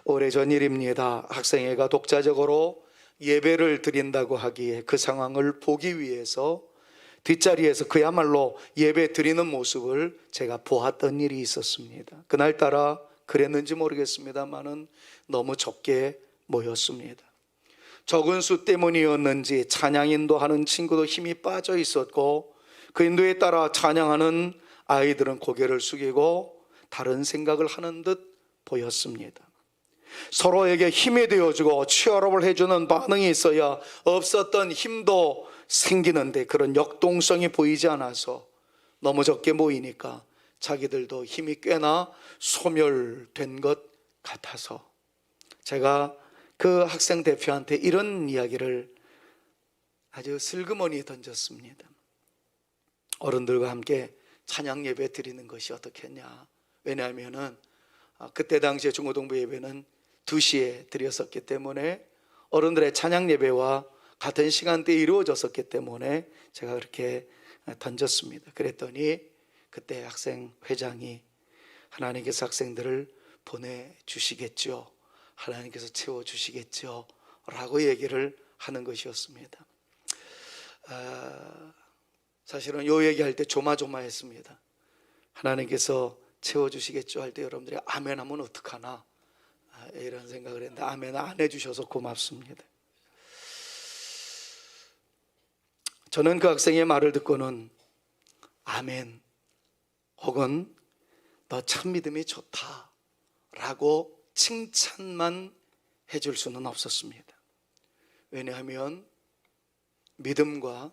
오래전 일입니다. 학생회가 독자적으로 예배를 드린다고 하기에 그 상황을 보기 위해서 뒷자리에서 그야말로 예배 드리는 모습을 제가 보았던 일이 있었습니다. 그날따라 그랬는지 모르겠습니다만은 너무 적게 모였습니다. 적은 수 때문이었는지 찬양 인도하는 친구도 힘이 빠져 있었고, 그 인도에 따라 찬양하는 아이들은 고개를 숙이고 다른 생각을 하는 듯 보였습니다. 서로에게 힘이 되어주고 치열업을 해주는 반응이 있어야 없었던 힘도 생기는데, 그런 역동성이 보이지 않아서 너무 적게 모이니까 자기들도 힘이 꽤나 소멸된 것 같아서 제가 그 학생 대표한테 이런 이야기를 아주 슬그머니 던졌습니다. 어른들과 함께 찬양 예배 드리는 것이 어떻겠냐. 왜냐하면은 그때 당시에 중고등부 예배는 2시에 드렸었기 때문에 어른들의 찬양 예배와 같은 시간대에 이루어졌었기 때문에 제가 그렇게 던졌습니다. 그랬더니 그때 학생 회장이 하나님께서 학생들을 보내주시겠죠, 하나님께서 채워주시겠죠 라고 얘기를 하는 것이었습니다. 사실은 요 얘기할 때 조마조마했습니다. 하나님께서 채워주시겠죠 할 때 여러분들이 아멘 하면 어떡하나 이런 생각을 했는데 아멘 안 해주셔서 고맙습니다. 저는 그 학생의 말을 듣고는 아멘 혹은 너 참 믿음이 좋다 라고 칭찬만 해줄 수는 없었습니다. 왜냐하면 믿음과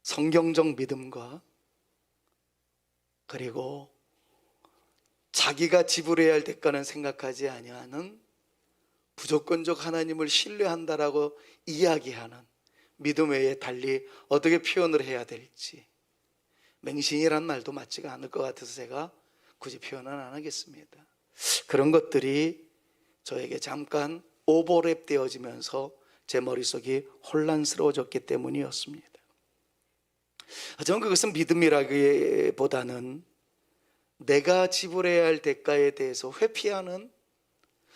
성경적 믿음과 그리고 자기가 지불해야 할 대가는 생각하지 아니하는 무조건적 하나님을 신뢰한다라고 이야기하는 믿음 외에 달리 어떻게 표현을 해야 될지, 맹신이란 말도 맞지가 않을 것 같아서 제가 굳이 표현은 안 하겠습니다. 그런 것들이 저에게 잠깐 오버랩 되어지면서 제 머릿속이 혼란스러워졌기 때문이었습니다. 저는 그것은 믿음이라기보다는 내가 지불해야 할 대가에 대해서 회피하는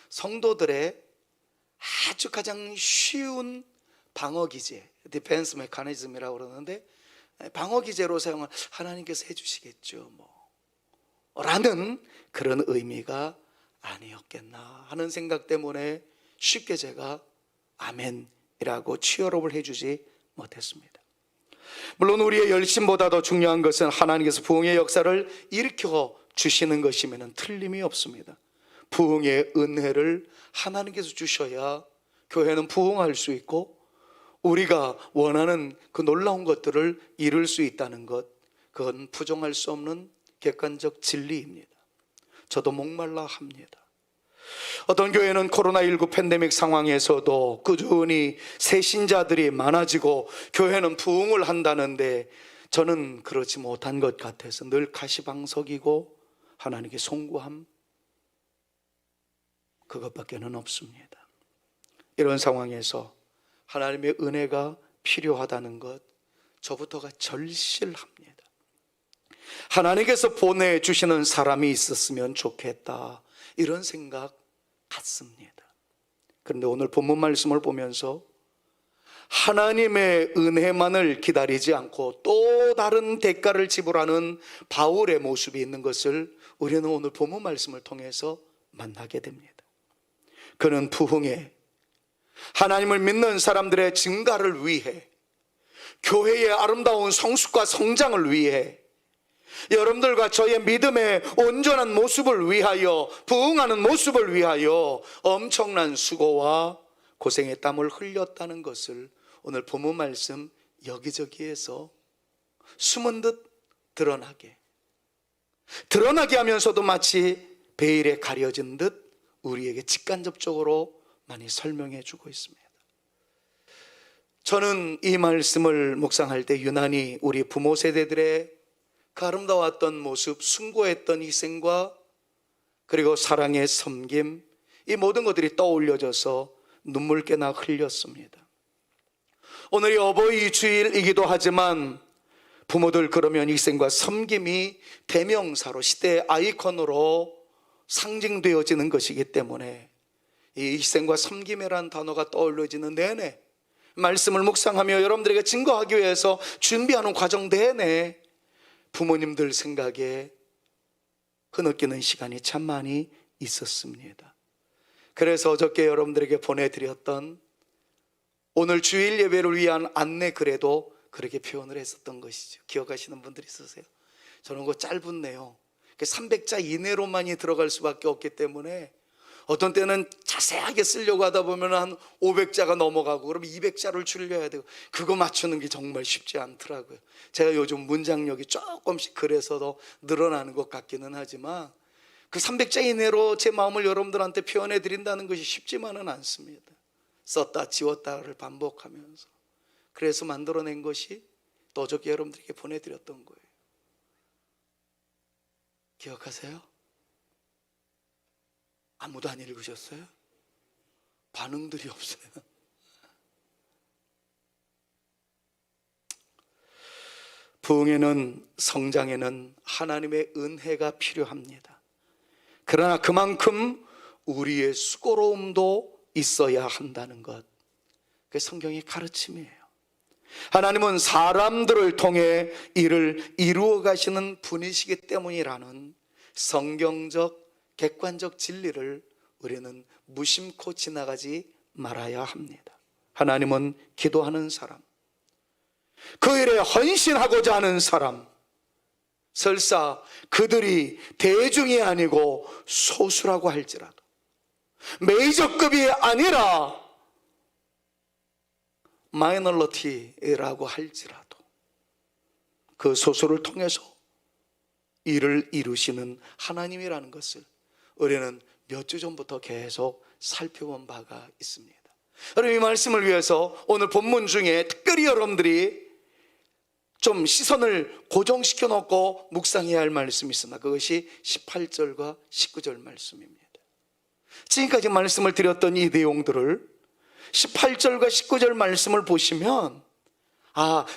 성도들의 아주 가장 쉬운 방어기제, 디펜스 메커니즘이라고 그러는데, 방어기제로 사용한 하나님께서 해주시겠죠 라는 그런 의미가 아니었겠나 하는 생각 때문에 쉽게 제가 아멘이라고 취업을 해주지 못했습니다. 물론 우리의 열심보다 더 중요한 것은 하나님께서 부흥의 역사를 일으켜 주시는 것이면 틀림이 없습니다. 부흥의 은혜를 하나님께서 주셔야 교회는 부흥할 수 있고 우리가 원하는 그 놀라운 것들을 이룰 수 있다는 것, 그건 부정할 수 없는 객관적 진리입니다. 저도 목말라 합니다. 어떤 교회는 코로나19 팬데믹 상황에서도 꾸준히 새 신자들이 많아지고 교회는 부흥을 한다는데, 저는 그렇지 못한 것 같아서 늘 가시방석이고 하나님께 송구함, 그것밖에는 없습니다. 이런 상황에서 하나님의 은혜가 필요하다는 것, 저부터가 절실합니다. 하나님께서 보내주시는 사람이 있었으면 좋겠다, 이런 생각 같습니다. 그런데 오늘 본문 말씀을 보면서 하나님의 은혜만을 기다리지 않고 또 다른 대가를 지불하는 바울의 모습이 있는 것을 우리는 오늘 본문 말씀을 통해서 만나게 됩니다. 그는 부흥에 하나님을 믿는 사람들의 증가를 위해, 교회의 아름다운 성숙과 성장을 위해, 여러분들과 저의 믿음의 온전한 모습을 위하여, 부흥하는 모습을 위하여 엄청난 수고와 고생의 땀을 흘렸다는 것을 오늘 본문 말씀 여기저기에서 숨은 듯 드러나게 하면서도 마치 베일에 가려진 듯 우리에게 직간접적으로 많이 설명해 주고 있습니다. 저는 이 말씀을 묵상할 때 유난히 우리 부모 세대들의 그 아름다웠던 모습, 숭고했던 희생과 그리고 사랑의 섬김, 이 모든 것들이 떠올려져서 눈물께나 흘렸습니다. 오늘이 어버이 주일이기도 하지만 부모들, 그러면 희생과 섬김이 대명사로, 시대의 아이콘으로 상징되어지는 것이기 때문에 이 희생과 섬김이라는 단어가 떠올려지는 내내, 말씀을 묵상하며 여러분들에게 증거하기 위해서 준비하는 과정 내내 부모님들 생각에 흐느끼는 시간이 참 많이 있었습니다. 그래서 어저께 여러분들에게 보내드렸던 오늘 주일 예배를 위한 안내 글에도 그렇게 표현을 했었던 것이죠. 기억하시는 분들 있으세요? 저는 그 짧은 내용 300자 이내로만이 들어갈 수밖에 없기 때문에 어떤 때는 자세하게 쓰려고 하다 보면 한 500자가 넘어가고 그러면 200자를 줄여야 되고, 그거 맞추는 게 정말 쉽지 않더라고요. 제가 요즘 문장력이 조금씩 그래서도 늘어나는 것 같기는 하지만 그 300자 이내로 제 마음을 여러분들한테 표현해 드린다는 것이 쉽지만은 않습니다. 썼다 지웠다를 반복하면서. 그래서 만들어낸 것이 또 어저께 여러분들에게 보내드렸던 거예요. 기억하세요? 아무도 안 읽으셨어요? 반응들이 없어요. 부흥에는, 성장에는 하나님의 은혜가 필요합니다. 그러나 그만큼 우리의 수고로움도 있어야 한다는 것, 그게 성경의 가르침이에요. 하나님은 사람들을 통해 일을 이루어 가시는 분이시기 때문이라는 성경적 객관적 진리를 우리는 무심코 지나가지 말아야 합니다. 하나님은 기도하는 사람, 그 일에 헌신하고자 하는 사람, 설사 그들이 대중이 아니고 소수라고 할지라도, 메이저급이 아니라 마이너리티라고 할지라도 그 소수를 통해서 일을 이루시는 하나님이라는 것을 우리는 몇 주 전부터 계속 살펴본 바가 있습니다. 여러분, 이 말씀을 위해서 오늘 본문 중에 특별히 여러분들이 좀 시선을 고정시켜 놓고 묵상해야 할 말씀이 있습니다. 그것이 18절과 19절 말씀입니다. 지금까지 말씀을 드렸던 이 내용들을 18절과 19절 말씀을 보시면,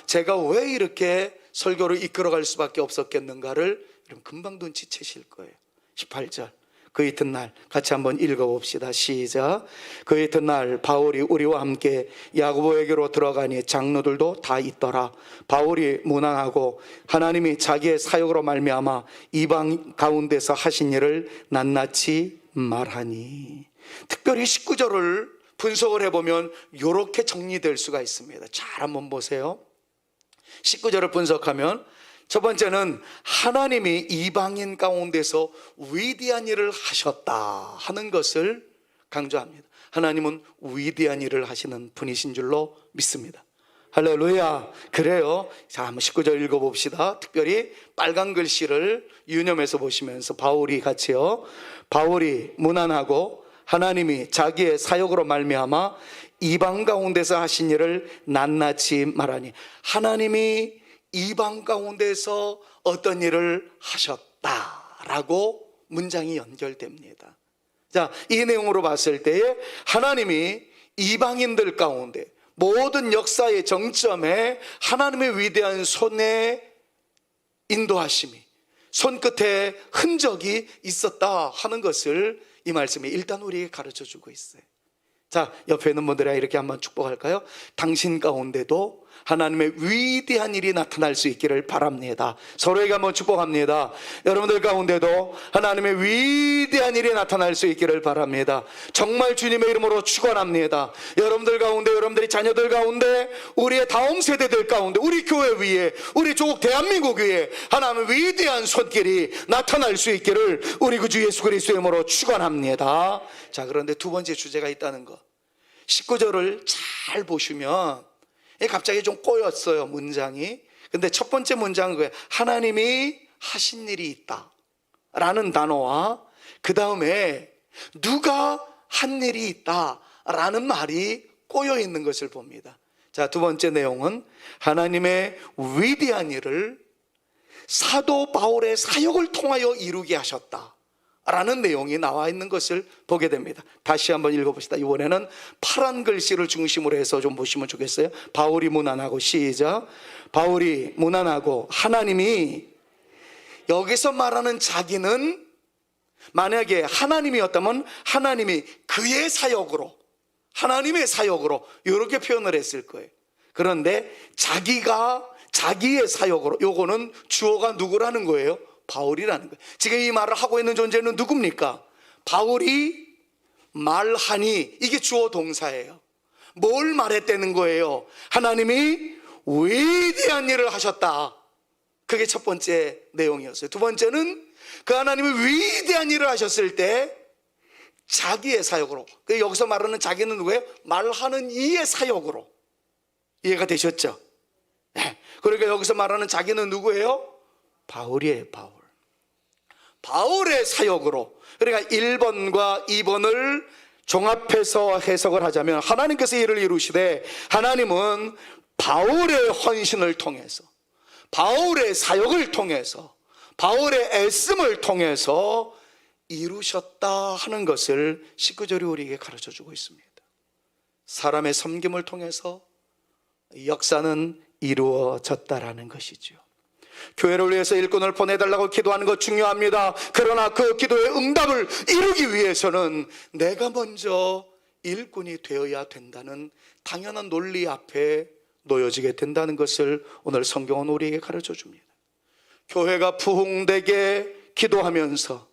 제가 왜 이렇게 설교를 이끌어갈 수밖에 없었겠는가를 금방 눈치채실 거예요. 18절, 그 이튿날 같이 한번 읽어봅시다. 시작. 그 이튿날 바울이 우리와 함께 야고보에게로 들어가니 장로들도 다 있더라. 바울이 문안하고 하나님이 자기의 사역으로 말미암아 이방 가운데서 하신 일을 낱낱이 말하니. 특별히 19절을 분석을 해보면 이렇게 정리될 수가 있습니다. 잘 한번 보세요. 19절을 분석하면 첫 번째는 하나님이 이방인 가운데서 위대한 일을 하셨다 하는 것을 강조합니다. 하나님은 위대한 일을 하시는 분이신 줄로 믿습니다. 할렐루야. 그래요. 자, 한번 19절 읽어봅시다. 특별히 빨간 글씨를 유념해서 보시면서 바울이 같이요. 바울이 문안하고 하나님이 자기의 사역으로 말미암아 이방 가운데서 하신 일을 낱낱이 말하니, 하나님이 이방 가운데서 어떤 일을 하셨다라고 문장이 연결됩니다. 자, 이 내용으로 봤을 때에 하나님이 이방인들 가운데 모든 역사의 정점에 하나님의 위대한 손의 인도하심이, 손끝에 흔적이 있었다 하는 것을 이 말씀이 일단 우리에게 가르쳐 주고 있어요. 자, 옆에 있는 분들이랑 이렇게 한번 축복할까요? 당신 가운데도 하나님의 위대한 일이 나타날 수 있기를 바랍니다. 서로에게 한번 축복합니다. 여러분들 가운데도 하나님의 위대한 일이 나타날 수 있기를 바랍니다. 정말 주님의 이름으로 축원합니다. 여러분들 가운데, 여러분들의 자녀들 가운데, 우리의 다음 세대들 가운데, 우리 교회 위에, 우리 조국 대한민국 위에 하나님의 위대한 손길이 나타날 수 있기를 우리 구주 예수 그리스도의 이름으로 축원합니다. 자, 그런데 두 번째 주제가 있다는 거, 19절을 잘 보시면 갑자기 좀 꼬였어요, 문장이. 근데 첫 번째 문장은 그거예요. 하나님이 하신 일이 있다 라는 단어와 그 다음에 누가 한 일이 있다 라는 말이 꼬여 있는 것을 봅니다. 자, 두 번째 내용은 하나님의 위대한 일을 사도 바울의 사역을 통하여 이루게 하셨다 라는 내용이 나와 있는 것을 보게 됩니다. 다시 한번 읽어봅시다. 이번에는 파란 글씨를 중심으로 해서 좀 보시면 좋겠어요. 바울이 문안하고, 시작. 바울이 문안하고 하나님이, 여기서 말하는 자기는 만약에 하나님이었다면 하나님이 그의 사역으로, 하나님의 사역으로 이렇게 표현을 했을 거예요. 그런데 자기의 사역으로, 요거는 주어가 누구라는 거예요? 바울이라는 거예요. 지금 이 말을 하고 있는 존재는 누굽니까? 바울이 말하니, 이게 주어 동사예요. 뭘 말했다는 거예요? 하나님이 위대한 일을 하셨다. 그게 첫 번째 내용이었어요. 두 번째는 그 하나님이 위대한 일을 하셨을 때 자기의 사역으로, 여기서 말하는 자기는 누구예요? 말하는 이의 사역으로. 이해가 되셨죠? 네. 그러니까 여기서 말하는 자기는 누구예요? 바울이에요. 바울의 사역으로. 그러니까 1번과 2번을 종합해서 해석을 하자면, 하나님께서 이를 이루시되 하나님은 바울의 헌신을 통해서, 바울의 사역을 통해서, 바울의 애씀을 통해서 이루셨다 하는 것을 19절이 우리에게 가르쳐주고 있습니다. 사람의 섬김을 통해서 역사는 이루어졌다라는 것이죠. 교회를 위해서 일꾼을 보내달라고 기도하는 것 중요합니다. 그러나 그 기도의 응답을 이루기 위해서는 내가 먼저 일꾼이 되어야 된다는 당연한 논리 앞에 놓여지게 된다는 것을 오늘 성경은 우리에게 가르쳐 줍니다. 교회가 부흥되게 기도하면서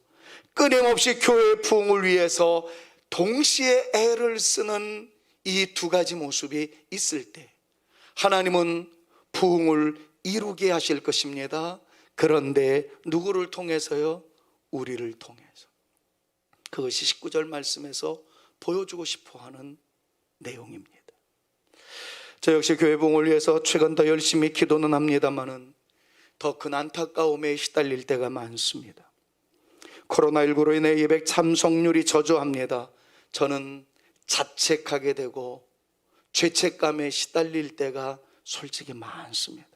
끊임없이 교회의 부흥을 위해서 동시에 애를 쓰는 이 두 가지 모습이 있을 때 하나님은 부흥을 이루게 하실 것입니다. 그런데 누구를 통해서요? 우리를 통해서. 그것이 19절 말씀에서 보여주고 싶어하는 내용입니다. 저 역시 교회 부흥을 위해서 최근 더 열심히 기도는 합니다마는 더 큰 안타까움에 시달릴 때가 많습니다. 코로나19로 인해 예배 참석률이 저조합니다. 저는 자책하게 되고 죄책감에 시달릴 때가 솔직히 많습니다.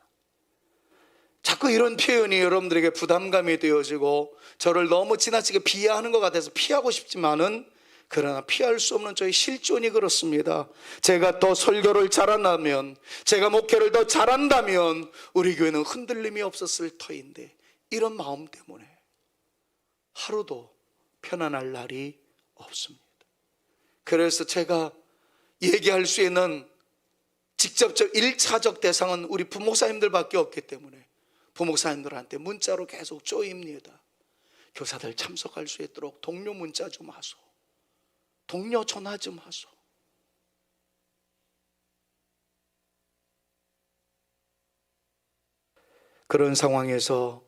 자꾸 이런 표현이 여러분들에게 부담감이 되어지고 저를 너무 지나치게 비하하는 것 같아서 피하고 싶지만은, 그러나 피할 수 없는 저의 실존이 그렇습니다. 제가 더 설교를 잘한다면, 제가 목회를 더 잘한다면 우리 교회는 흔들림이 없었을 터인데, 이런 마음 때문에 하루도 편안할 날이 없습니다. 그래서 제가 얘기할 수 있는 직접적 1차적 대상은 우리 부목사님들밖에 없기 때문에 부목사님들한테 문자로 계속 쪼입니다. 교사들 참석할 수 있도록 동료 문자 좀 하소, 동료 전화 좀 하소. 그런 상황에서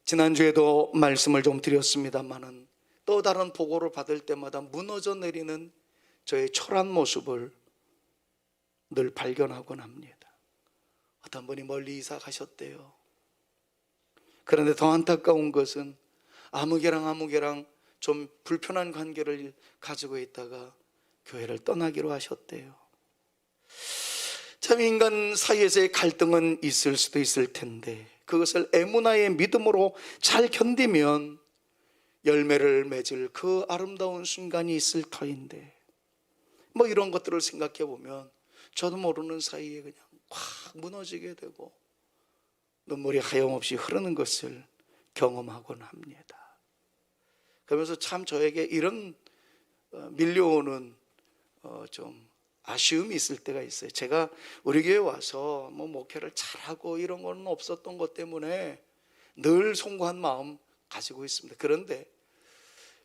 지난주에도 말씀을 좀 드렸습니다만은, 또 다른 보고를 받을 때마다 무너져 내리는 저의 초라한 모습을 늘 발견하곤 합니다. 어떤 분이 멀리 이사 가셨대요. 그런데 더 안타까운 것은 아무개랑 좀 불편한 관계를 가지고 있다가 교회를 떠나기로 하셨대요. 참 인간 사이에서의 갈등은 있을 수도 있을 텐데, 그것을 에무나의 믿음으로 잘 견디면 열매를 맺을 그 아름다운 순간이 있을 터인데, 뭐 이런 것들을 생각해 보면 저도 모르는 사이에 그냥 확 무너지게 되고 눈물이 하염없이 흐르는 것을 경험하곤 합니다. 그러면서 참 저에게 이런 밀려오는 좀 아쉬움이 있을 때가 있어요. 제가 우리 교회 와서 뭐 목회를 잘하고 이런 거는 없었던 것 때문에 늘 송구한 마음 가지고 있습니다. 그런데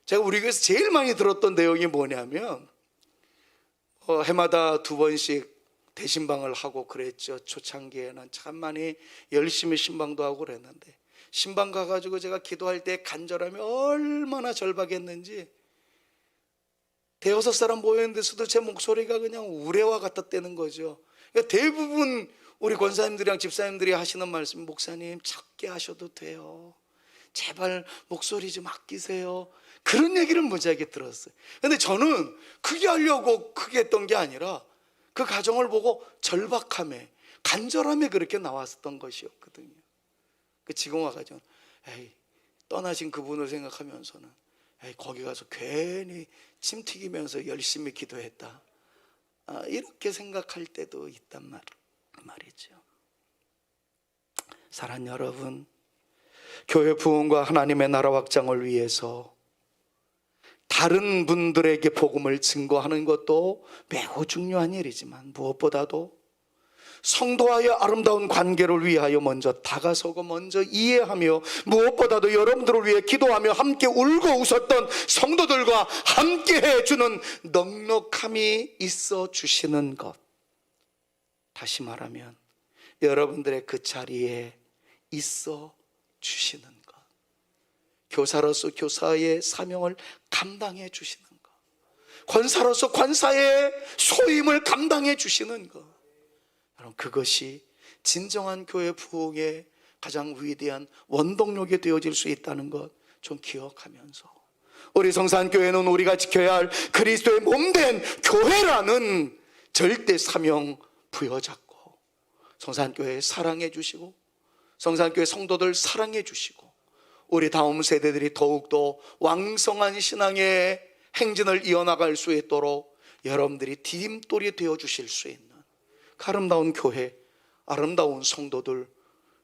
제가 우리 교회에서 제일 많이 들었던 내용이 뭐냐면, 해마다 2번씩 대신방을 하고 그랬죠. 초창기에는 참 많이 열심히 신방도 하고 그랬는데, 신방 가가지고 제가 기도할 때 간절함이 얼마나 절박했는지, 대여섯 사람 모였는데서도 제 목소리가 그냥 우레와 같았다는 거죠. 그러니까 대부분 우리 권사님들이랑 집사님들이 하시는 말씀, 목사님 작게 하셔도 돼요, 제발 목소리 좀 아끼세요, 그런 얘기를 무지하게 들었어요. 근데 저는 크게 하려고 크게 했던 게 아니라 그 가정을 보고 절박함에, 간절함에 그렇게 나왔었던 것이었거든요. 지금 와가지고 떠나신 그분을 생각하면서는 거기 가서 괜히 침 튀기면서 열심히 기도했다, 이렇게 생각할 때도 있단 말이죠. 사랑하는 여러분, 교회 부흥과 하나님의 나라 확장을 위해서 다른 분들에게 복음을 증거하는 것도 매우 중요한 일이지만 무엇보다도 성도와의 아름다운 관계를 위하여 먼저 다가서고 먼저 이해하며 무엇보다도 여러분들을 위해 기도하며 함께 울고 웃었던 성도들과 함께 해주는 넉넉함이 있어 주시는 것, 다시 말하면 여러분들의 그 자리에 있어 주시는 것, 교사로서 교사의 사명을 감당해 주시는 것, 권사로서 권사의 소임을 감당해 주시는 것, 그것이 진정한 교회 부흥의 가장 위대한 원동력이 되어질 수 있다는 것 좀 기억하면서, 우리 성산교회는 우리가 지켜야 할 그리스도의 몸된 교회라는 절대 사명 부여잡고 성산교회 사랑해 주시고 성산교회 성도들 사랑해 주시고 우리 다음 세대들이 더욱더 왕성한 신앙의 행진을 이어나갈 수 있도록 여러분들이 디딤돌이 되어 주실 수 있는 아름다운 교회, 아름다운 성도들,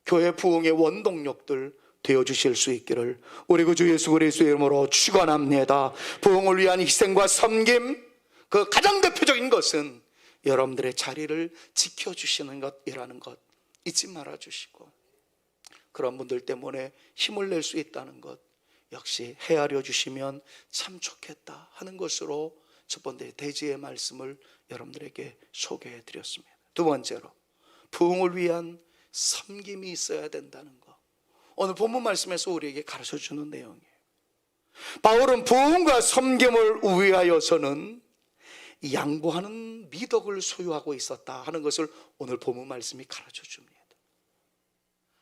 교회 부흥의 원동력들 되어주실 수 있기를 우리 구주 예수 그리스도의 이름으로 축원합니다. 부흥을 위한 희생과 섬김, 그 가장 대표적인 것은 여러분들의 자리를 지켜주시는 것이라는 것 잊지 말아주시고, 그런 분들 때문에 힘을 낼 수 있다는 것 역시 헤아려 주시면 참 좋겠다 하는 것으로 첫 번째 대지의 말씀을 여러분들에게 소개해 드렸습니다. 두 번째로 부흥을 위한 섬김이 있어야 된다는 것, 오늘 본문 말씀에서 우리에게 가르쳐 주는 내용이에요. 바울은 부흥과 섬김을 위하여서는 양보하는 미덕을 소유하고 있었다 하는 것을 오늘 본문 말씀이 가르쳐 줍니다.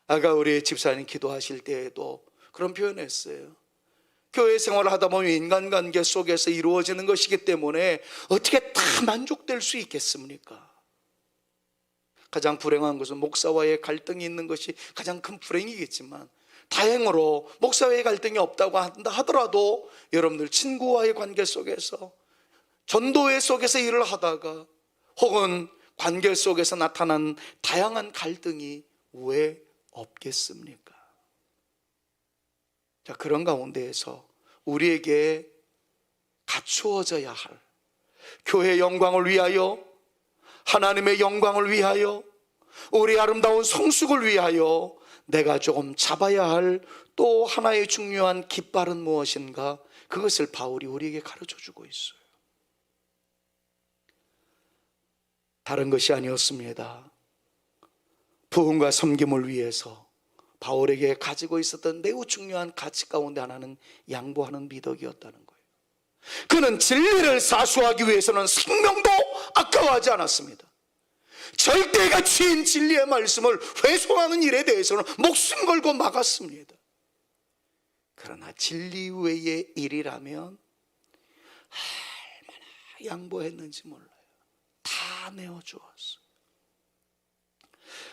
아까 우리 집사님 기도하실 때에도 그런 표현했어요. 교회 생활을 하다 보면 인간관계 속에서 이루어지는 것이기 때문에 어떻게 다 만족될 수 있겠습니까? 가장 불행한 것은 목사와의 갈등이 있는 것이 가장 큰 불행이겠지만, 다행으로 목사와의 갈등이 없다고 한다 하더라도 여러분들 친구와의 관계 속에서, 전도회 속에서 일을 하다가 혹은 관계 속에서 나타난 다양한 갈등이 왜 없겠습니까? 자, 그런 가운데에서 우리에게 갖추어져야 할 교회의 영광을 위하여, 하나님의 영광을 위하여, 우리 아름다운 성숙을 위하여 내가 조금 잡아야 할 또 하나의 중요한 깃발은 무엇인가? 그것을 바울이 우리에게 가르쳐 주고 있어요. 다른 것이 아니었습니다. 부흥과 섬김을 위해서 바울에게 가지고 있었던 매우 중요한 가치 가운데 하나는 양보하는 미덕이었다는 거예요. 그는 진리를 사수하기 위해서는 생명도 아까워하지 않았습니다. 절대 가치인 진리의 말씀을 훼손하는 일에 대해서는 목숨 걸고 막았습니다. 그러나 진리 외의 일이라면 얼마나 양보했는지 몰라요. 다 내어주었어요.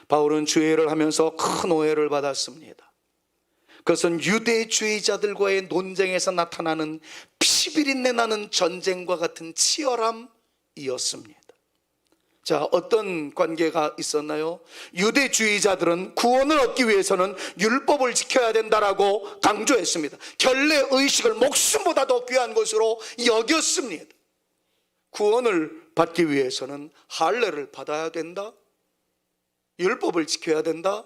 바울은 주회를 하면서 큰 오해를 받았습니다. 그것은 유대주의자들과의 논쟁에서 나타나는 피비린내 나는 전쟁과 같은 치열함이었습니다. 자, 어떤 관계가 있었나요? 유대주의자들은 구원을 얻기 위해서는 율법을 지켜야 된다라고 강조했습니다. 결례 의식을 목숨보다 더 귀한 것으로 여겼습니다. 구원을 받기 위해서는 할례를 받아야 된다, 율법을 지켜야 된다,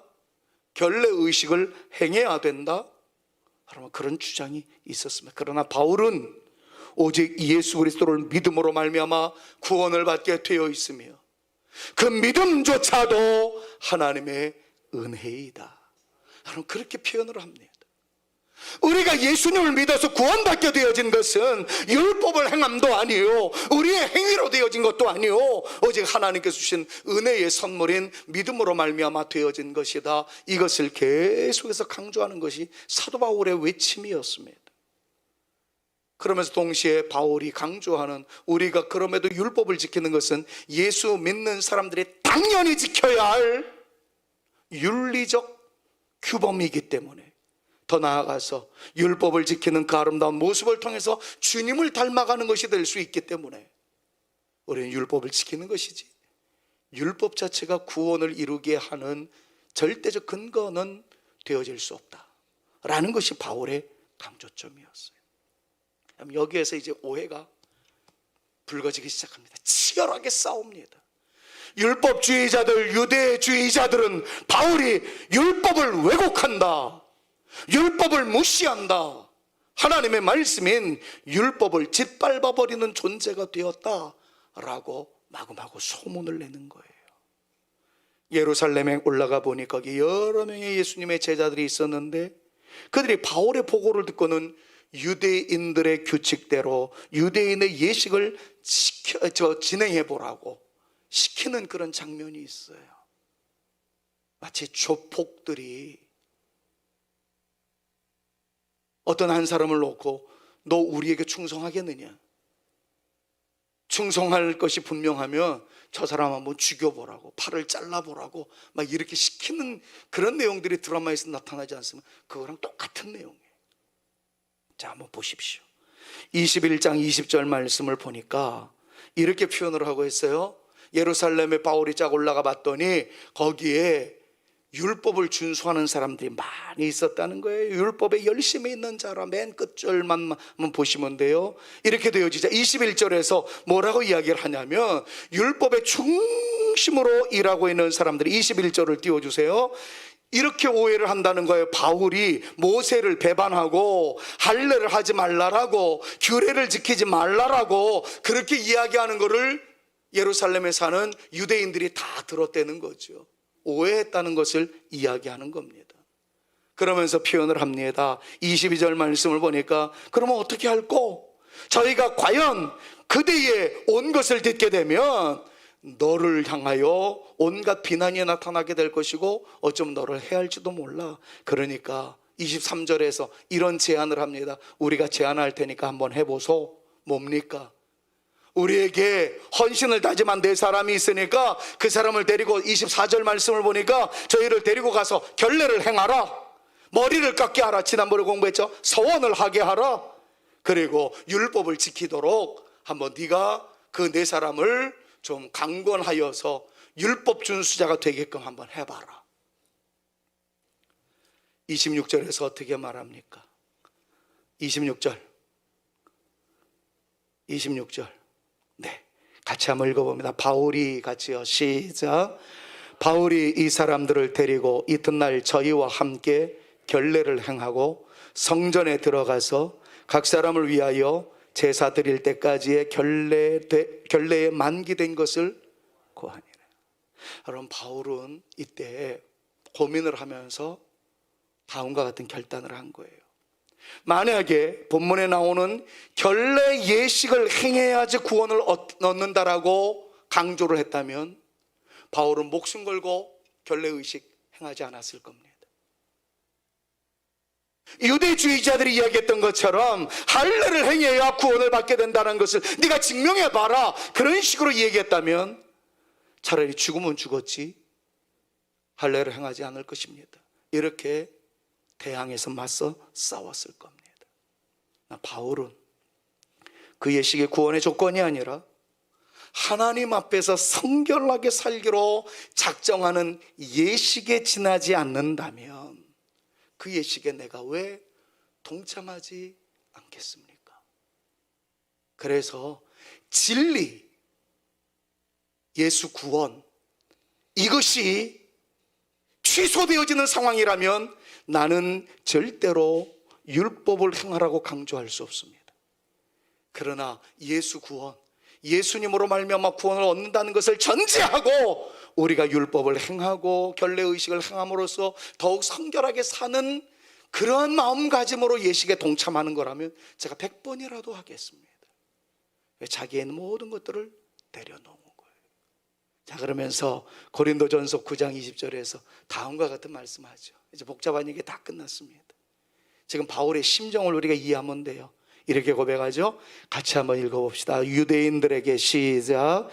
결례 의식을 행해야 된다, 그런 주장이 있었습니다. 그러나 바울은 오직 예수 그리스도를 믿음으로 말미암아 구원을 받게 되어 있으며 그 믿음조차도 하나님의 은혜이다, 그렇게 표현을 합니다. 우리가 예수님을 믿어서 구원받게 되어진 것은 율법을 행함도 아니요, 우리의 행위로 되어진 것도 아니요, 오직 하나님께서 주신 은혜의 선물인 믿음으로 말미암아 되어진 것이다. 이것을 계속해서 강조하는 것이 사도 바울의 외침이었습니다. 그러면서 동시에 바울이 강조하는, 우리가 그럼에도 율법을 지키는 것은 예수 믿는 사람들이 당연히 지켜야 할 윤리적 규범이기 때문에, 더 나아가서 율법을 지키는 그 아름다운 모습을 통해서 주님을 닮아가는 것이 될 수 있기 때문에 우리는 율법을 지키는 것이지, 율법 자체가 구원을 이루게 하는 절대적 근거는 되어질 수 없다라는 것이 바울의 강조점이었어요. 여기에서 이제 오해가 불거지기 시작합니다. 치열하게 싸웁니다. 율법주의자들, 유대주의자들은 바울이 율법을 왜곡한다, 율법을 무시한다, 하나님의 말씀인 율법을 짓밟아버리는 존재가 되었다라고 마구마구 소문을 내는 거예요. 예루살렘에 올라가 보니 거기 여러 명의 예수님의 제자들이 있었는데, 그들이 바울의 보고를 듣고는 유대인들의 규칙대로 유대인의 예식을 진행해 보라고 시키는 그런 장면이 있어요. 마치 조폭들이 어떤 한 사람을 놓고 너 우리에게 충성하겠느냐, 충성할 것이 분명하면 저 사람 한번 죽여보라고, 팔을 잘라보라고 막 이렇게 시키는 그런 내용들이 드라마에서 나타나지 않습니까? 그거랑 똑같은 내용이에요. 자, 한번 보십시오. 21장 20절 말씀을 보니까 이렇게 표현을 하고 있어요. 예루살렘에 바울이 쫙 올라가 봤더니 거기에 율법을 준수하는 사람들이 많이 있었다는 거예요. 율법에 열심히 있는 자라. 맨 끝절만 보시면 돼요. 이렇게 되어지자 21절에서 뭐라고 이야기를 하냐면, 율법의 중심으로 일하고 있는 사람들이, 21절을 띄워주세요. 이렇게 오해를 한다는 거예요. 바울이 모세를 배반하고 할례를 하지 말라라고, 규례를 지키지 말라라고 그렇게 이야기하는 거를 예루살렘에 사는 유대인들이 다 들었다는 거죠. 오해했다는 것을 이야기하는 겁니다. 그러면서 표현을 합니다. 22절 말씀을 보니까 그러면 어떻게 할꼬? 저희가 과연 그대의 온 것을 듣게 되면 너를 향하여 온갖 비난이 나타나게 될 것이고 어쩌면 너를 해할지도 몰라. 그러니까 23절에서 이런 제안을 합니다. 우리가 제안할 테니까 한번 해보소. 뭡니까? 우리에게 헌신을 다짐한 네 사람이 있으니까 그 사람을 데리고, 24절 말씀을 보니까 저희를 데리고 가서 결례를 행하라, 머리를 깎게 하라, 지난번에 공부했죠. 서원을 하게 하라, 그리고 율법을 지키도록 한번 네가 그 네 사람을 좀 강권하여서 율법 준수자가 되게끔 한번 해봐라. 26절에서 어떻게 말합니까? 26절 네, 같이 한번 읽어봅니다. 바울이, 같이요, 시작. 바울이 이 사람들을 데리고 이튿날 저희와 함께 결례를 행하고 성전에 들어가서 각 사람을 위하여 제사 드릴 때까지의 결례에 만기된 것을 고하니라. 여러분, 바울은 이때 고민을 하면서 다음과 같은 결단을 한 거예요. 만약에 본문에 나오는 결례 예식을 행해야지 구원을 얻는다라고 강조를 했다면 바울은 목숨 걸고 결례 의식 행하지 않았을 겁니다. 유대주의자들이 이야기했던 것처럼 할례를 행해야 구원을 받게 된다는 것을 네가 증명해봐라, 그런 식으로 얘기했다면 차라리 죽으면 죽었지 할례를 행하지 않을 것입니다. 이렇게 대항해서 맞서 싸웠을 겁니다. 바울은 그 예식의 구원의 조건이 아니라 하나님 앞에서 성결하게 살기로 작정하는 예식에 지나지 않는다면 그 예식에 내가 왜 동참하지 않겠습니까? 그래서 진리, 예수 구원, 이것이 취소되어지는 상황이라면 나는 절대로 율법을 행하라고 강조할 수 없습니다. 그러나 예수 구원, 예수님으로 말미암아 구원을 얻는다는 것을 전제하고 우리가 율법을 행하고 결례의식을 행함으로써 더욱 성결하게 사는 그런 마음가짐으로 예식에 동참하는 거라면 제가 100번이라도 하겠습니다. 왜? 자기의 모든 것들을 내려놓은 거예요. 자, 그러면서 고린도전서 9장 20절에서 다음과 같은 말씀하죠. 이제 복잡한 얘기 다 끝났습니다. 지금 바울의 심정을 우리가 이해하면 돼요. 이렇게 고백하죠. 같이 한번 읽어봅시다. 유대인들에게, 시작.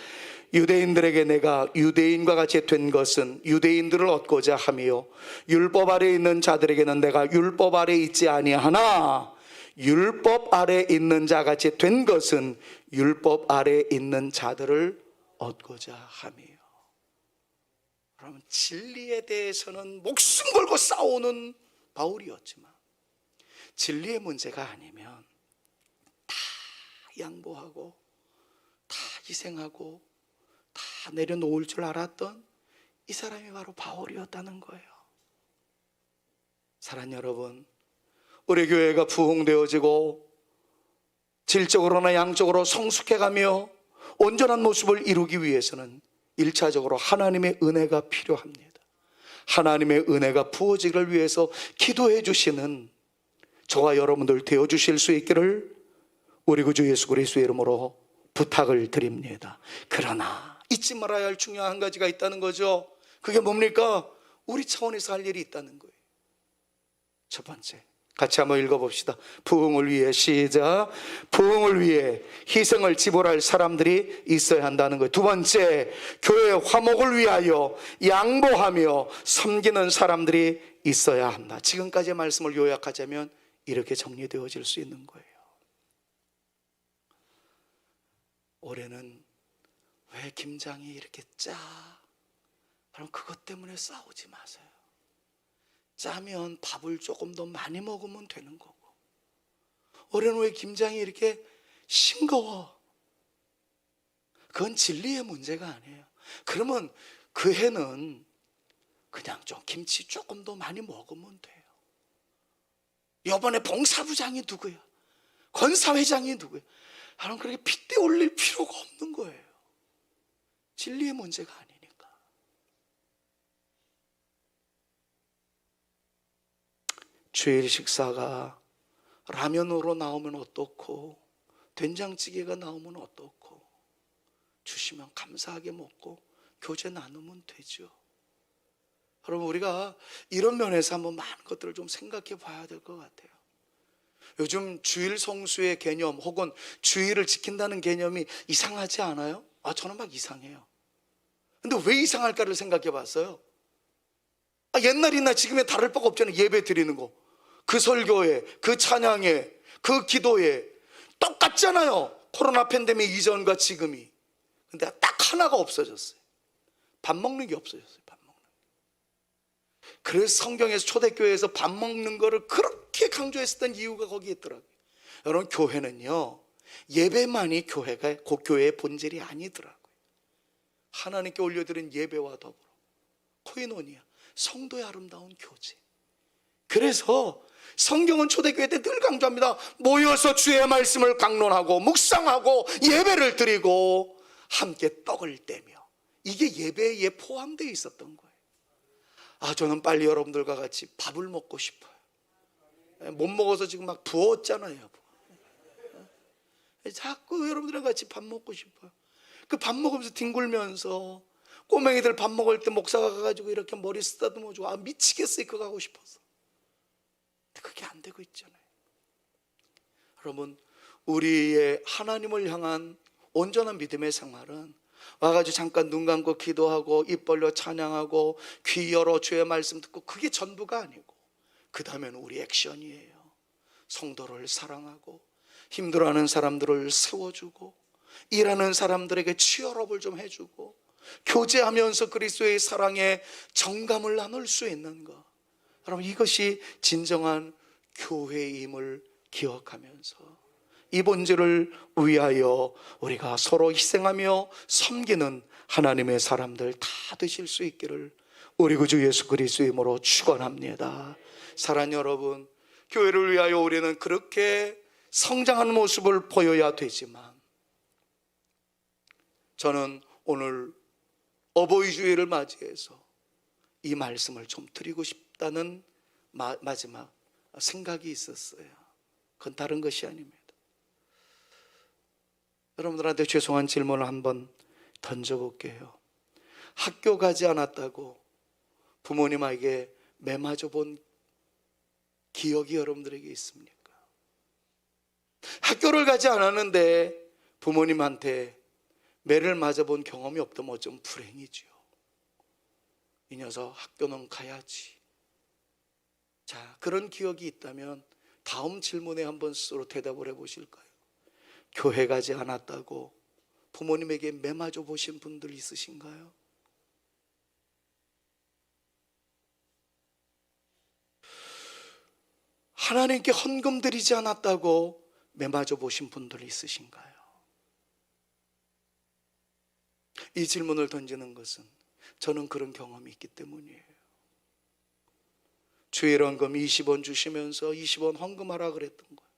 유대인들에게 내가 유대인과 같이 된 것은 유대인들을 얻고자 하며 율법 아래 있는 자들에게는 내가 율법 아래 있지 아니하나 율법 아래 있는 자 같이 된 것은 율법 아래 있는 자들을 얻고자 하며. 그러면 진리에 대해서는 목숨 걸고 싸우는 바울이었지만 진리의 문제가 아니면 다 양보하고 다 희생하고 다 내려놓을 줄 알았던 이 사람이 바로 바울이었다는 거예요. 사랑하는 여러분, 우리 교회가 부흥되어지고 질적으로나 양적으로 성숙해가며 온전한 모습을 이루기 위해서는 1차적으로 하나님의 은혜가 필요합니다. 하나님의 은혜가 부어지기를 위해서 기도해 주시는 저와 여러분들 되어주실 수 있기를 우리 구주 예수 그리스도의 이름으로 부탁을 드립니다. 그러나 잊지 말아야 할 중요한 한 가지가 있다는 거죠. 그게 뭡니까? 우리 차원에서 할 일이 있다는 거예요. 첫 번째, 같이 한번 읽어봅시다. 부흥을 위해, 시작. 부흥을 위해 희생을 지불할 사람들이 있어야 한다는 거예요. 두 번째, 교회 화목을 위하여 양보하며 섬기는 사람들이 있어야 한다. 지금까지의 말씀을 요약하자면 이렇게 정리되어질 수 있는 거예요. 올해는 왜 김장이 이렇게 짜? 그럼 그것 때문에 싸우지 마세요. 짜면 밥을 조금 더 많이 먹으면 되는 거고, 올해는 왜 김장이 이렇게 싱거워? 그건 진리의 문제가 아니에요. 그러면 그 해는 그냥 좀 김치 조금 더 많이 먹으면 돼요. 이번에 봉사부장이 누구야? 권사회장이 누구야? 여러분, 그렇게 핏대 올릴 필요가 없는 거예요. 진리의 문제가 아니니까. 주일 식사가 라면으로 나오면 어떻고 된장찌개가 나오면 어떻고, 주시면 감사하게 먹고 교제 나누면 되죠. 여러분, 우리가 이런 면에서 한번 많은 것들을 좀 생각해 봐야 될 것 같아요. 요즘 주일 성수의 개념 혹은 주일을 지킨다는 개념이 이상하지 않아요? 저는 막 이상해요. 근데 왜 이상할까를 생각해 봤어요. 옛날이나 지금에 다를 바가 없잖아요. 예배 드리는 거, 그 설교에, 그 찬양에, 그 기도에 똑같잖아요. 코로나 팬데믹 이전과 지금이. 근데 딱 하나가 없어졌어요. 밥 먹는 게 없어졌어요. 밥 먹는 게. 그래서 성경에서 초대교회에서 밥 먹는 거를 그렇게 강조했었던 이유가 거기에 있더라고요. 여러분, 교회는요, 예배만이 교회의 본질이 아니더라고요. 하나님께 올려드린 예배와 더불어 코이노니아, 성도의 아름다운 교제. 그래서 성경은 초대교회 때 늘 강조합니다. 모여서 주의 말씀을 강론하고 묵상하고 예배를 드리고 함께 떡을 떼며, 이게 예배에 포함되어 있었던 거예요. 저는 빨리 여러분들과 같이 밥을 먹고 싶어요. 못 먹어서 지금 막 부었잖아요. 자꾸 여러분들과 같이 밥 먹고 싶어요. 그 밥 먹으면서 뒹굴면서, 꼬맹이들 밥 먹을 때 목사가 가가지고 이렇게 머리 쓰다듬어주고, 미치겠어요. 그거 하고 싶어서. 근데 그게 안 되고 있잖아요. 여러분, 우리의 하나님을 향한 온전한 믿음의 생활은 와가지고 잠깐 눈 감고 기도하고 입 벌려 찬양하고 귀 열어 주의 말씀 듣고, 그게 전부가 아니고, 그 다음에는 우리 액션이에요. 성도를 사랑하고 힘들어하는 사람들을 세워주고 일하는 사람들에게 치열업을 좀 해주고 교제하면서 그리스도의 사랑에 정감을 나눌 수 있는 것, 여러분, 이것이 진정한 교회임을 기억하면서 이 본질을 위하여 우리가 서로 희생하며 섬기는 하나님의 사람들 다 되실 수 있기를 우리 구주 예수 그리스도의 이름으로 축원합니다. 사랑하는 여러분, 교회를 위하여 우리는 그렇게 성장하는 모습을 보여야 되지만, 저는 오늘 어버이 주일을 맞이해서 이 말씀을 좀 드리고 싶다는 마지막 생각이 있었어요. 그건 다른 것이 아닙니다. 여러분들한테 죄송한 질문을 한번 던져볼게요. 학교 가지 않았다고 부모님에게 매 맞아 본 기억이 여러분들에게 있습니까? 학교를 가지 않았는데 부모님한테 매를 맞아본 경험이 없다면 어쩜 불행이죠. 이 녀석 학교는 가야지. 자, 그런 기억이 있다면 다음 질문에 한번 스스로 대답을 해보실까요? 교회 가지 않았다고 부모님에게 매 맞아 보신 분들 있으신가요? 하나님께 헌금 드리지 않았다고 매맞아 보신 분들 있으신가요? 이 질문을 던지는 것은 저는 그런 경험이 있기 때문이에요. 주일 헌금 20원 주시면서 20원 헌금하라 그랬던 거예요.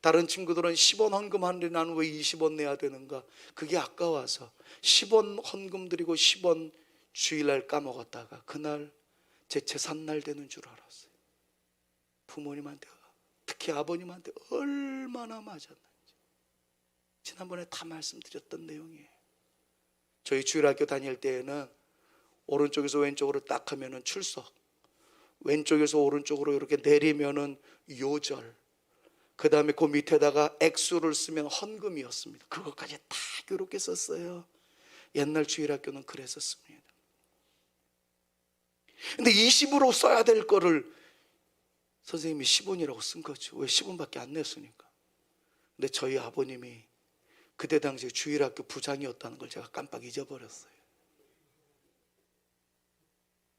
다른 친구들은 10원 헌금하는데 나는 왜 20원 내야 되는가? 그게 아까워서 10원 헌금 드리고 10원 주일날 까먹었다가 그날 제 재산날 되는 줄 알았어요. 부모님한테, 특히 아버님한테 얼마나 맞았는지 지난번에 다 말씀드렸던 내용이에요. 저희 주일학교 다닐 때에는 오른쪽에서 왼쪽으로 딱 하면은 출석, 왼쪽에서 오른쪽으로 이렇게 내리면은 요절, 그 다음에 그 밑에다가 액수를 쓰면 헌금이었습니다. 그것까지 다 이렇게 썼어요. 옛날 주일학교는 그랬었습니다. 근데 20으로 써야 될 거를 선생님이 10원이라고 쓴 거죠. 왜 10원밖에 안 냈으니까. 근데 저희 아버님이 그때 당시에 주일학교 부장이었다는 걸 제가 깜빡 잊어버렸어요.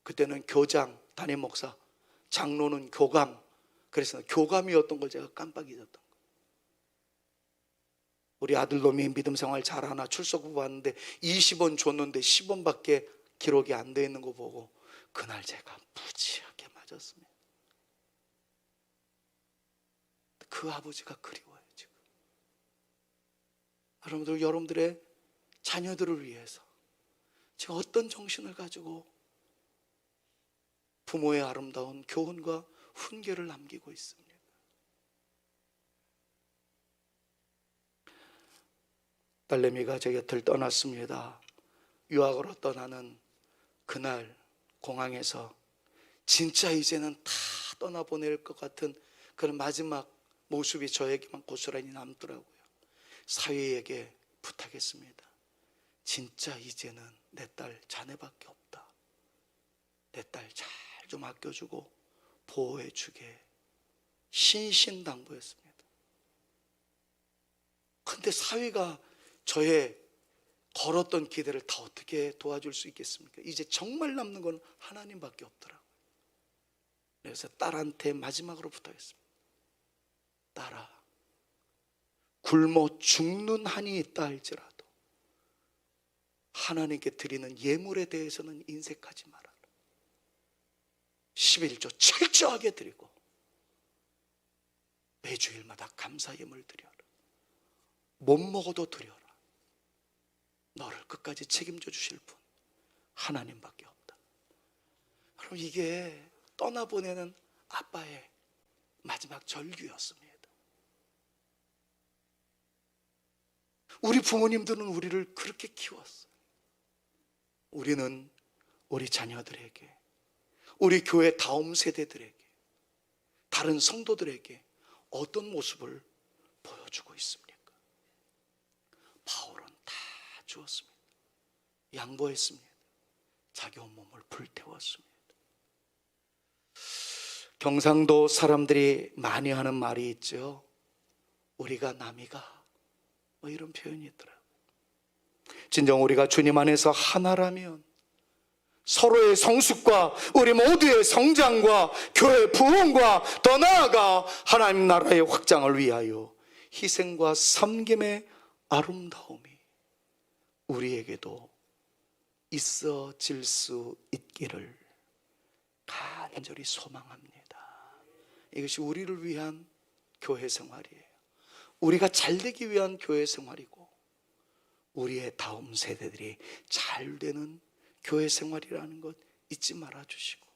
그때는 교장, 담임 목사, 장로는 교감, 그래서 교감이었던 걸 제가 깜빡 잊었던 거예요. 우리 아들놈이 믿음 생활 잘하나 출석부 봤는데 20원 줬는데 10원밖에 기록이 안 돼 있는 거 보고 그날 제가 무지하게 맞았습니다. 그 아버지가 그리워요 지금. 여러분들의 자녀들을 위해서 제가 어떤 정신을 가지고 부모의 아름다운 교훈과 훈계를 남기고 있습니다. 딸내미가 제 곁을 떠났습니다. 유학으로 떠나는 그날 공항에서 진짜 이제는 다 떠나보낼 것 같은 그런 마지막 모습이 저에게만 고스란히 남더라고요. 사위에게 부탁했습니다. 진짜 이제는 내 딸 자네밖에 없다. 내 딸 잘 좀 아껴주고 보호해주게 신신당부했습니다. 근데 사위가 저의 걸었던 기대를 다 어떻게 도와줄 수 있겠습니까? 이제 정말 남는 건 하나님밖에 없더라고요. 그래서 딸한테 마지막으로 부탁했습니다. 딸아, 굶어 죽는 한이 있다 할지라도 하나님께 드리는 예물에 대해서는 인색하지 말아라. 11조 철저하게 드리고 매주일마다 감사 예물 드려라. 못 먹어도 드려라. 너를 끝까지 책임져 주실 분 하나님밖에 없다. 그럼 이게 떠나보내는 아빠의 마지막 절규였습니다. 우리 부모님들은 우리를 그렇게 키웠어요. 우리는 우리 자녀들에게, 우리 교회 다음 세대들에게, 다른 성도들에게 어떤 모습을 보여주고 있습니까? 바울은 다 주었습니다. 양보했습니다. 자기 온몸을 불태웠습니다. 경상도 사람들이 많이 하는 말이 있죠. 우리가 남이가, 뭐 이런 표현이 있더라고요. 진정 우리가 주님 안에서 하나라면 서로의 성숙과 우리 모두의 성장과 교회 부흥과 더 나아가 하나님 나라의 확장을 위하여 희생과 섬김의 아름다움이 우리에게도 있어질 수 있기를 간절히 소망합니다. 이것이 우리를 위한 교회 생활이에요. 우리가 잘 되기 위한 교회 생활이고 우리의 다음 세대들이 잘 되는 교회 생활이라는 것 잊지 말아 주시고,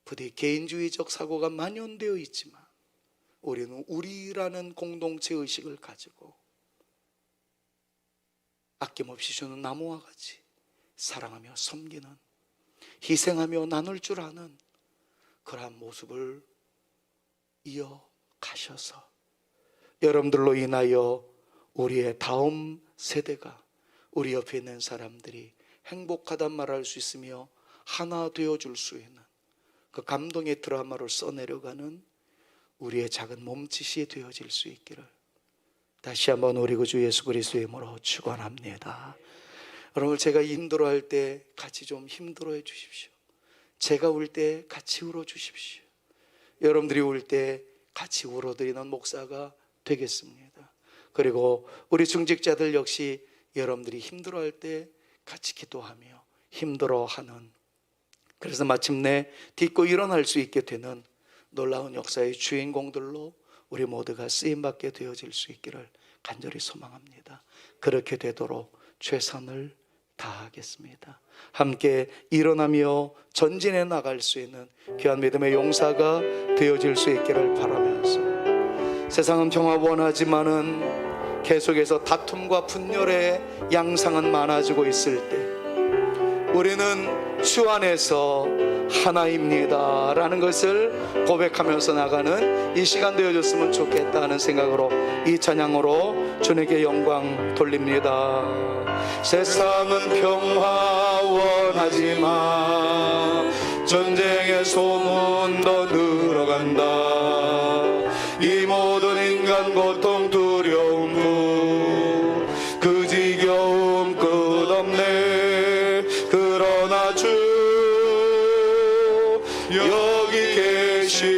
부디 개인주의적 사고가 만연되어 있지만 우리는 우리라는 공동체 의식을 가지고 아낌없이 주는 나무와 같이 사랑하며 섬기는, 희생하며 나눌 줄 아는 그러한 모습을 이어가셔서 여러분들로 인하여 우리의 다음 세대가, 우리 옆에 있는 사람들이 행복하단 말할 수 있으며 하나 되어줄 수 있는 그 감동의 드라마를 써내려가는 우리의 작은 몸짓이 되어질 수 있기를 다시 한번 우리 구주 예수 그리스도의 이름으로 축원합니다. 여러분, 제가 힘들어할 때 같이 좀 힘들어해 주십시오. 제가 울 때 같이 울어 주십시오. 여러분들이 울 때 같이 울어드리는 목사가 되겠습니다. 그리고 우리 중직자들 역시 여러분들이 힘들어할 때 같이 기도하며 힘들어하는, 그래서 마침내 딛고 일어날 수 있게 되는 놀라운 역사의 주인공들로 우리 모두가 쓰임받게 되어질 수 있기를 간절히 소망합니다. 그렇게 되도록 최선을 다하겠습니다. 함께 일어나며 전진해 나갈 수 있는 귀한 믿음의 용사가 되어질 수 있기를 바라면서, 세상은 평화 원하지만은 계속해서 다툼과 분열의 양상은 많아지고 있을 때 우리는 주 안에서 하나입니다 라는 것을 고백하면서 나가는 이 시간 되어줬으면 좋겠다는 생각으로 이 찬양으로 주님께 영광 돌립니다. 세상은 평화 원하지만 전쟁의 소문도 늘어간다. 이 모든 인간 고통 두려움 그 지겨움 끝없네. 그러나 주 여기 계시니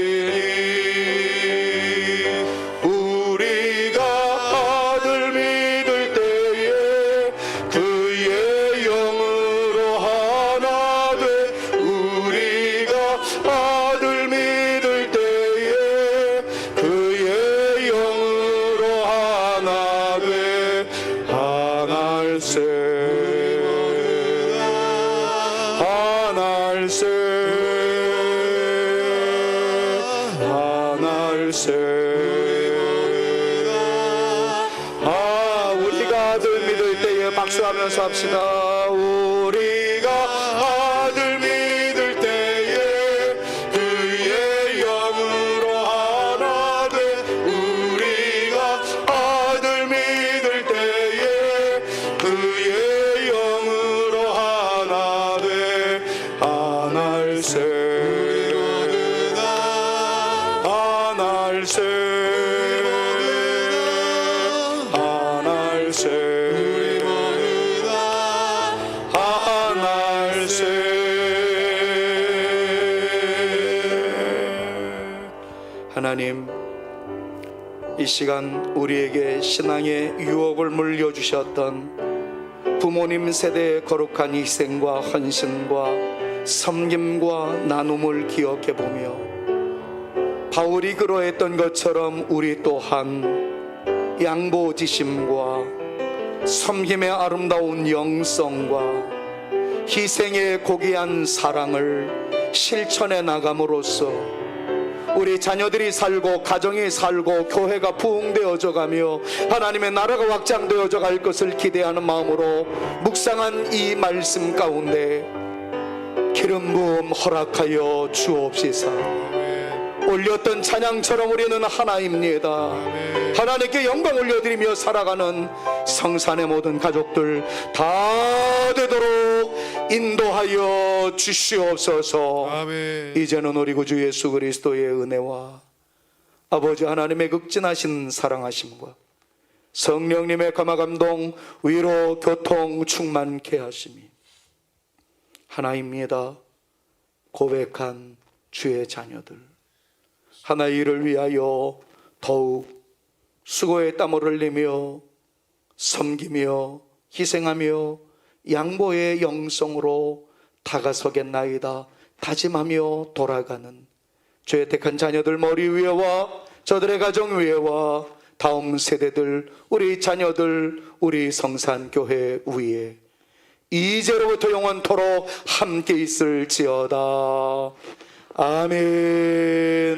우리가 아들 믿을 때에 그의 영으로 하나 돼. 우리가 아들 믿을 때에 그의 영으로 하나 돼. 하날세 하날세 우리가 아들 믿을 때에 박수하면서 합시다. 우리가 아들 믿을 때에 그의 영으로 하나 돼. 우리가 아들 믿을 때에 그의 영으로 하나 돼. 하날세 하날세 하나님, 이 시간 우리에게 신앙의 유혹을 물려주셨던 부모님 세대의 거룩한 희생과 헌신과 섬김과 나눔을 기억해보며 바울이 그러했던 것처럼 우리 또한 양보지심과 섬김의 아름다운 영성과 희생의 고귀한 사랑을 실천해 나감으로써 우리 자녀들이 살고 가정이 살고 교회가 부흥되어져 가며 하나님의 나라가 확장되어져 갈 것을 기대하는 마음으로 묵상한 이 말씀 가운데 기름 부음 허락하여 주옵시사. 올렸던 찬양처럼 우리는 하나입니다. 하나님께 영광 올려드리며 살아가는 성산의 모든 가족들 다 되도록 인도하여 주시옵소서. 아멘. 이제는 우리 구주 예수 그리스도의 은혜와 아버지 하나님의 극진하신 사랑하심과 성령님의 감화감동 위로 교통 충만케 하심이 하나입니다 고백한 주의 자녀들 하나의 일을 위하여 더욱 수고의 땀을 흘리며 섬기며 희생하며 양보의 영성으로 다가서겠나이다 다짐하며 돌아가는 주의 택한 자녀들 머리 위에와 저들의 가정 위에와 다음 세대들 우리 자녀들 우리 성산교회 위에 이제로부터 영원토록 함께 있을지어다. 아멘.